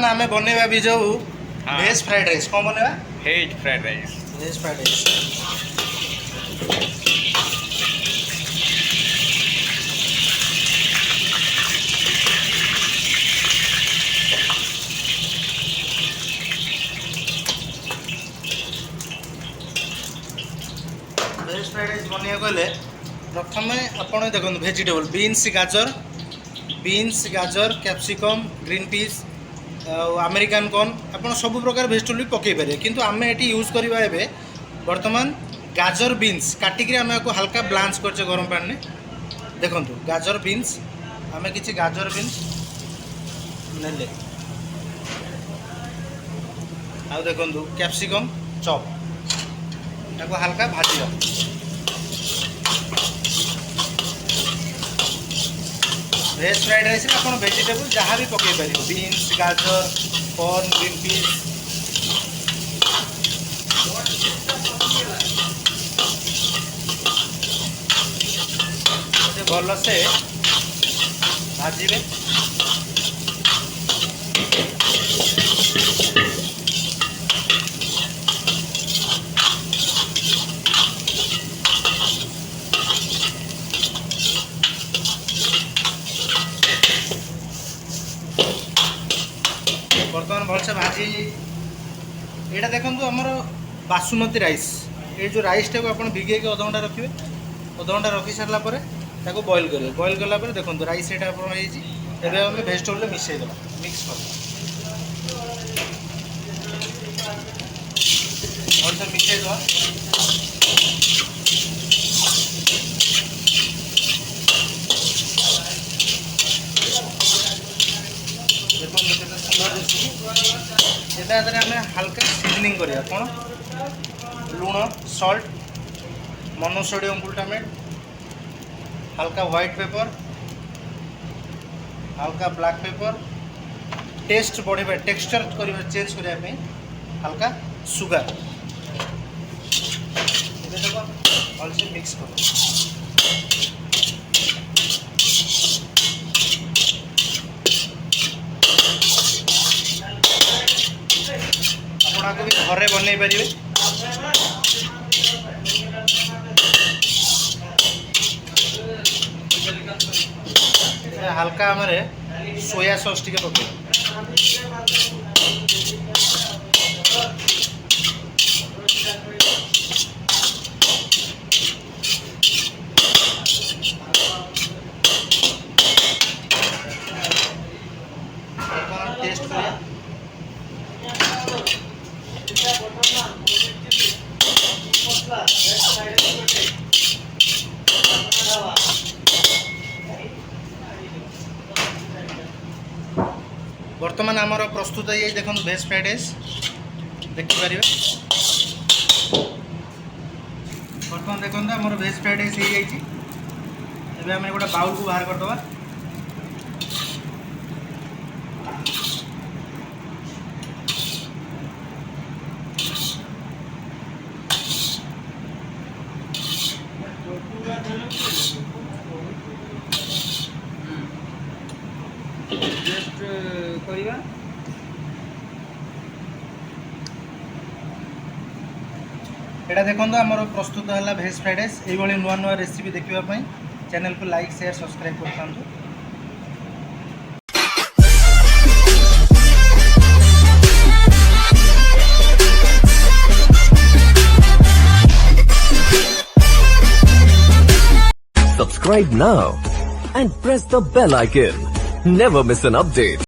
बर्तमान आम बनवा भी जो भेज फ्राइड राइस कौन बनवा भेज फ्राइड राइस भेज फ्राइड राइस भेज फ्राइड राइस बनवा गले प्रथम आपड़ देखो भेजिटेबल बीन्स गाजर capsicum green peas American corn आप सब प्रकार भेजिटेबल भी पकई पारे किंतु आम ये यूज करवा ए बर्तमान गाजर बीन्स काटिक आम हल्का ब्लांच कर गरम पानी देखो गाजर बीन्स आम कि गाजर बीन्स ने आ देखो कैप्सिकम चॉप ताको हल्का भाजी भेज फ्राइड राइस आप भेजिटेबल जहाँ भी पकई पार बीन्स गाजर कॉर्न ग्रीन पीस भल से भाजबे बर्तमान भल से भाजी यहाँ देखो आमर बासुमती राइस ये जो राइस टाक आप भिगे अध घंटा रखिए अध घंटा रखी सारा बॉईल करेंगे बॉईल कलापर देखो राइस यहाँ आम भेजिटेबल मिसई देवा मिक्स कर भल से मिसई देवा आम हल्का सीजनिंग करिया कौन लुण सॉल्ट मोनोसोडियम ग्लूटामेट हल्का व्हाइट पेपर हल्का ब्लैक पेपर टेस्ट बढ़िया टेक्सचर कर चेंज करने हल्का सुगर भल से मिक्स कर भी घरे बनई पारे हल्का आम सोया सॉस टी पके टेस्ट कर बर्तमान आमर प्रस्तुत है देखो भेज फ्राइड राइस देखिपारे बर्तमान देखो आम भेज फ्राइड राइस हो जाए आम गोटे बाउल को बाहर करदे करवा एटा देखो आमर प्रस्तुत है भेज फ्राइड राइस ये नुआ नुआ रेसिपी देखापी चैनल को लाइक शेयर सब्सक्राइब कर Subscribe now and press the bell icon. Never miss an update.